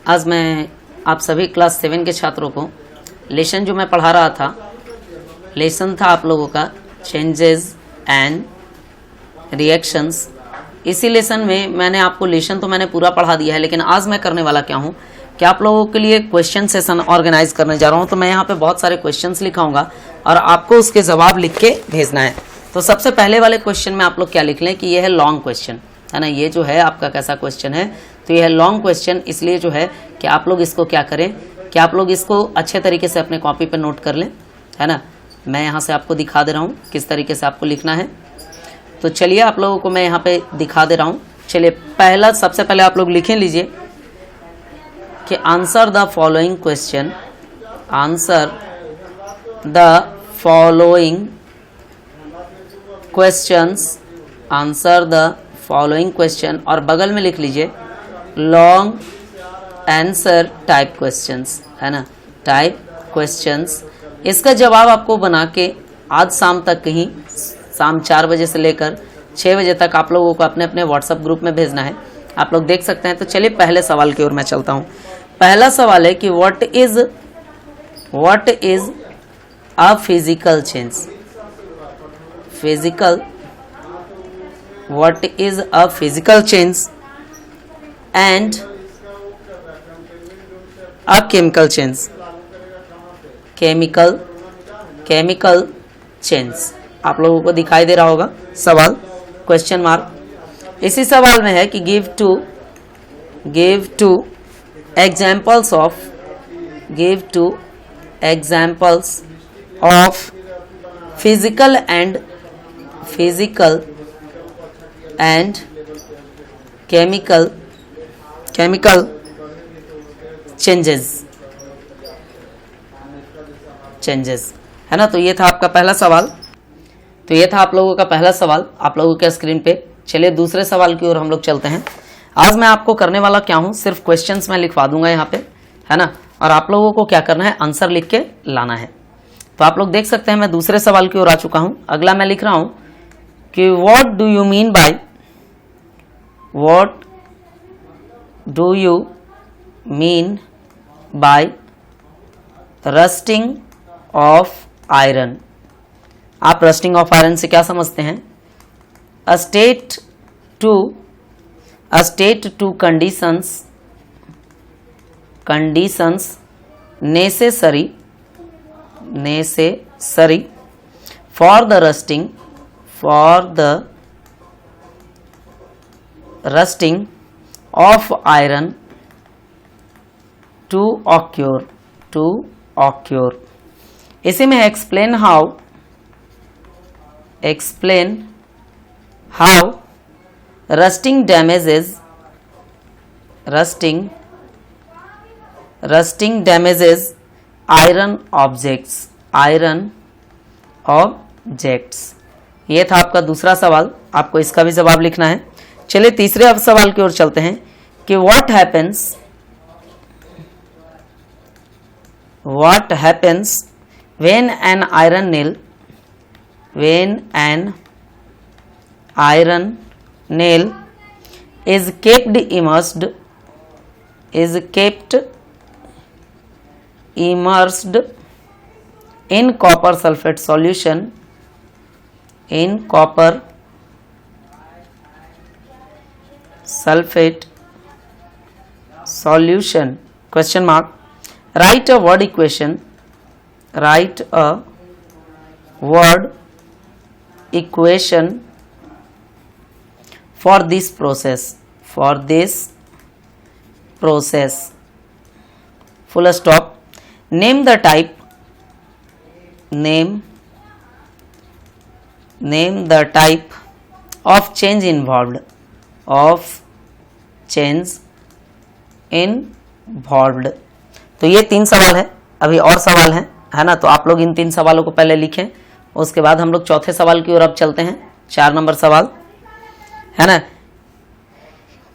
आज मैं आप सभी क्लास 7 के छात्रों को लेसन जो मैं पढ़ा रहा था, लेसन था आप लोगों का चेंजेस एंड रिएक्शंस। इसी लेसन में मैंने आपको लेसन तो मैंने पूरा पढ़ा दिया है, लेकिन आज मैं करने वाला क्या हूँ कि आप लोगों के लिए क्वेश्चन सेशन ऑर्गेनाइज करने जा रहा हूँ। तो मैं यहाँ पे बहुत सारे क्वेश्चंस लिखाऊंगा और आपको उसके जवाब लिख के भेजना है। तो सबसे पहले वाले क्वेश्चन में आप लोग क्या लिख लें कि यह है लॉन्ग क्वेश्चन, है ना। ये जो है आपका कैसा क्वेश्चन है, तो यह है लॉन्ग क्वेश्चन। इसलिए जो है कि आप लोग इसको क्या करें कि आप लोग इसको अच्छे तरीके से अपने कॉपी पर नोट कर लें, है ना। मैं यहाँ से आपको दिखा दे रहा हूँ किस तरीके से आपको लिखना है। तो चलिए आप लोगों को मैं यहाँ पे दिखा दे रहा हूँ। चलिए पहला सबसे पहले आप लोग लिखें लीजिए कि answer the following question, answer the following questions, answer the following question और बगल में लिख लीजिए लॉन्ग आंसर टाइप क्वेश्चंस, है ना, टाइप क्वेश्चंस। इसका जवाब आपको बना के आज शाम तक कहीं शाम 4 बजे से लेकर 6 बजे तक आप लोगों को अपने अपने व्हाट्सएप ग्रुप में भेजना है। आप लोग देख सकते हैं। तो चलिए पहले सवाल की ओर मैं चलता हूं। पहला सवाल है कि what is a physical change, physical, what is a physical change and a chemical change, chemical change. आप लोगों को दिखाई दे रहा होगा सवाल, क्वेश्चन मार्क। इसी सवाल में है कि give two examples of physical and chemical changes, है ना। तो ये था आपका पहला सवाल। तो ये था आप लोगों का पहला सवाल आप लोगों के स्क्रीन पे। चलिए दूसरे सवाल की ओर हम लोग चलते हैं। आज मैं आपको करने वाला क्या हूं, सिर्फ क्वेश्चंस मैं लिखवा दूंगा यहाँ पे, है ना, और आप लोगों को क्या करना है, आंसर लिख के लाना है। तो आप लोग देख सकते हैं मैं दूसरे सवाल की ओर आ चुका हूं। अगला मैं लिख रहा हूं कि what do you mean by rusting of iron. आप रस्टिंग ऑफ आयरन से क्या समझते हैं? A state two conditions necessary for the rusting of iron to occur. इसी में explain how rusting damages iron objects। ये था आपका दूसरा सवाल। आपको इसका भी जवाब लिखना है। चलिए तीसरे अब सवाल की ओर चलते हैं कि what happens when an iron nail is kept immersed in copper sulfate solution, question mark। Write a word equation for this process, full stop। name the type of change involved, तो ये 3 सवाल है। अभी और सवाल है ना। तो आप लोग इन 3 सवालों को पहले लिखें, उसके बाद हम लोग चौथे सवाल की ओर अब चलते हैं। 4 नंबर सवाल, है ना,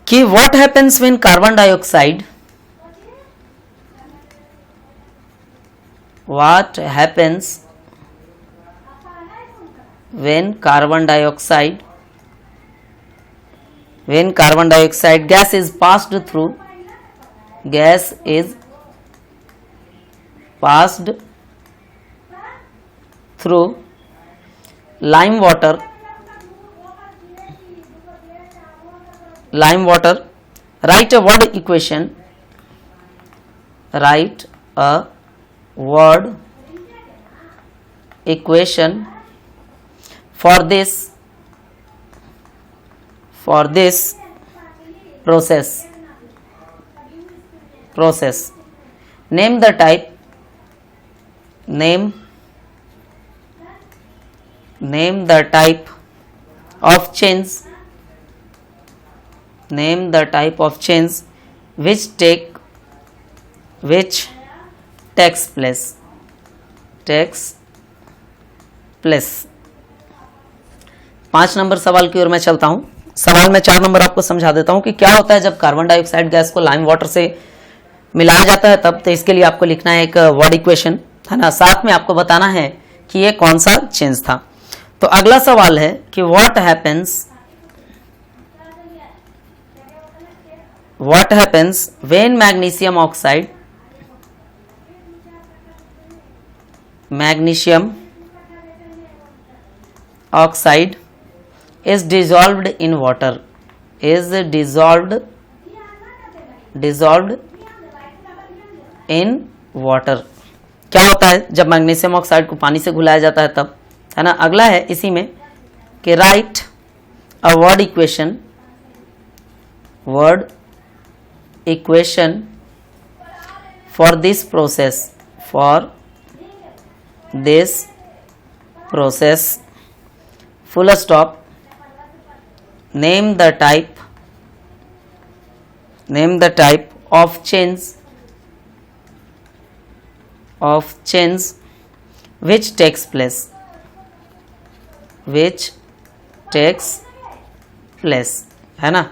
कि what happens when carbon dioxide what happens when carbon dioxide gas is passed through gas is passed through lime water. Write a word equation. Write a word equation for this process. Name the type of change which takes place. 5 number सवाल की ओर मैं चलता हूं। सवाल में 4 number आपको समझा देता हूं कि क्या होता है जब कार्बन डाइऑक्साइड गैस को लाइम वाटर से मिलाया जाता है तब। तो इसके लिए आपको लिखना है एक वर्ड इक्वेशन, है ना, साथ में आपको बताना है कि ये कौन सा चेंज था। तो अगला सवाल है कि what happens when magnesium oxide is dissolved in water. क्या होता है जब मैग्नीशियम ऑक्साइड को पानी से घुलाया जाता है तब, है ना। अगला है इसी में कि right a word equation for this process full stop. Name the type of change which takes place, है ना।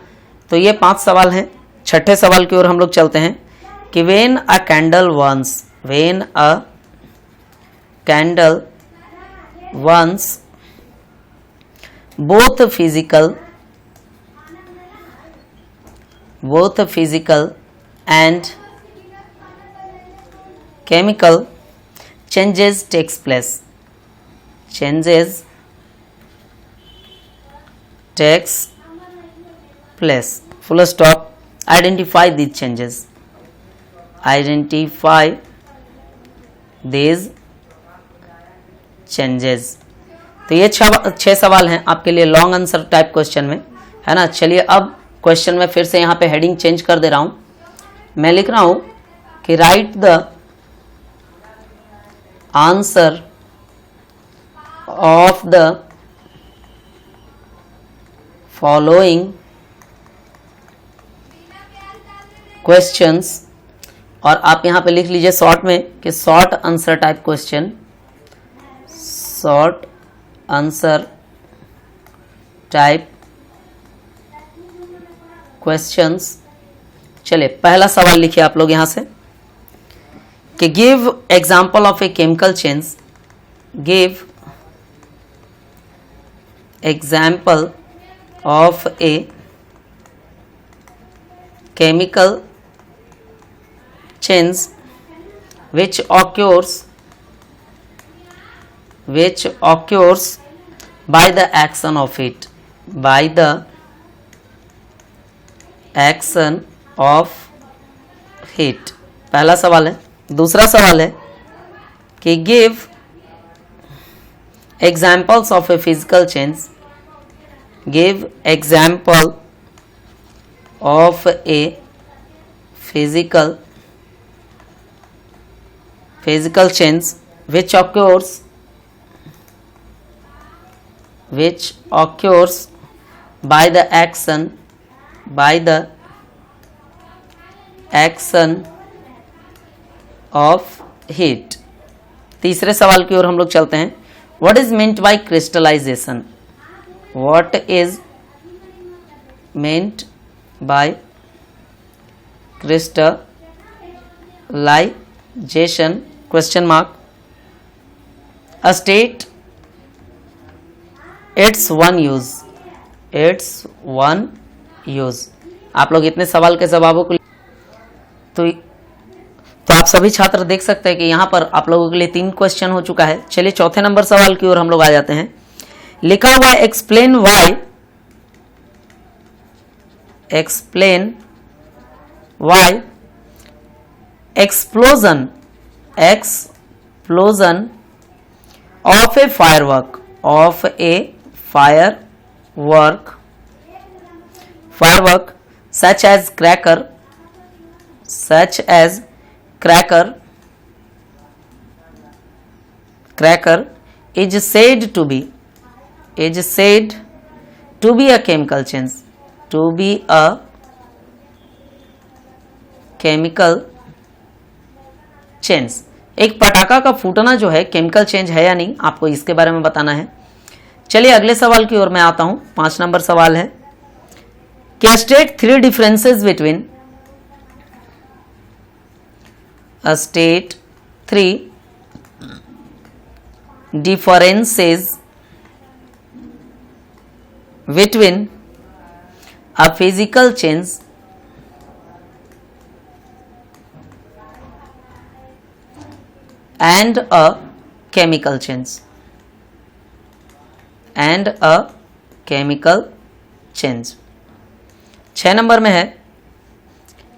तो ये 5 सवाल हैं। छठे सवाल की ओर हम लोग चलते हैं कि when a candle burns both physical and chemical changes takes place. Full stop. Identify these changes. तो ये 6 सवाल हैं आपके लिए लॉन्ग आंसर टाइप क्वेश्चन में, है ना। चलिए अब क्वेश्चन में फिर से यहाँ पे हेडिंग चेंज कर दे रहा हूं। मैं लिख रहा हूं कि right the answer of the following questions, और आप यहाँ पे लिख लीजिए शॉर्ट में कि शॉर्ट आंसर टाइप क्वेश्चंस। चलिए पहला सवाल लिखिए आप लोग यहां से कि give example of a chemical change. Give example of a chemical change which occurs by the action of heat. पहला सवाल है। दूसरा सवाल है कि give examples of a physical change. Give example of a physical change which occurs by the action of heat. तीसरे सवाल की ओर हम लोग चलते हैं। What is meant by crystallization? What is meant by crystallization? Question mark. A state. It's one use. आप लोग इतने सवाल के जवाबों को तो आप सभी छात्र देख सकते हैं कि यहाँ पर आप लोगों के लिए 3 क्वेश्चन हो चुका है। चलिए चौथे नंबर सवाल की ओर हम लोग आ जाते हैं। लिखा हुआ है explain why explosion of A firework such as cracker is said to be a chemical change। एक पटाखा का फूटना जो है केमिकल चेंज है या नहीं, आपको इसके बारे में बताना है। चलिए अगले सवाल की ओर मैं आता हूं। 5 नंबर सवाल है कि state 3 differences between a physical change and a chemical change 6 number में है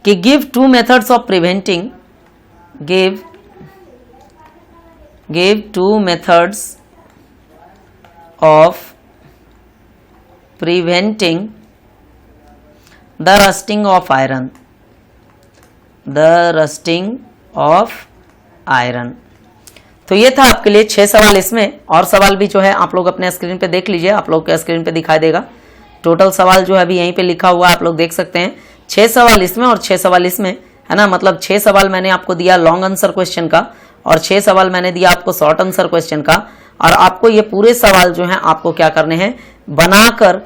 कि give 2 methods of preventing give 2 methods of preventing the rusting of iron। तो ये था आपके लिए 6 सवाल। इसमें और सवाल भी जो है आप लोग अपने स्क्रीन पे देख लीजिए, आप लोग के स्क्रीन पे दिखाई देगा। टोटल सवाल जो है अभी यहीं पे लिखा हुआ है, आप लोग देख सकते हैं। 6 सवाल इसमें और 6 सवाल इसमें, है ना। मतलब 6 सवाल मैंने आपको दिया लॉन्ग आंसर क्वेश्चन का और 6 सवाल मैंने दिया आपको शॉर्ट आंसर क्वेश्चन का। और आपको ये पूरे सवाल जो है आपको क्या करने हैं, बनाकर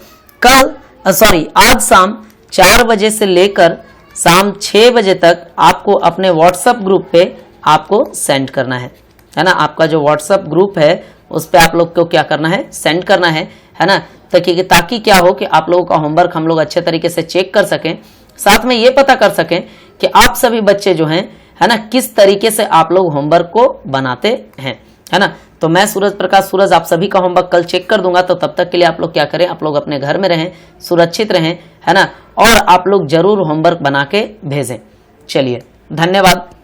आज शाम 4 बजे से लेकर शाम 6 बजे तक आपको अपने व्हाट्सएप ग्रुप पे आपको सेंड करना है ना। आपका जो व्हाट्सएप ग्रुप है उस पे आप लोग को क्या करना है, सेंड करना है ना। ताकि क्या हो कि आप लोगों का होमवर्क हम लोग अच्छे तरीके से चेक कर सकें, साथ में ये पता कर सकें कि आप सभी बच्चे जो हैं, है ना, किस तरीके से आप लोग होमवर्क को बनाते हैं, है ना। तो मैं सूरज आप सभी का होमवर्क कल चेक कर दूंगा। तो तब तक के लिए आप लोग क्या करें, आप लोग अपने घर में रहें, सुरक्षित रहें, है ना, और आप लोग जरूर होमवर्क बना के भेजें। चलिए धन्यवाद।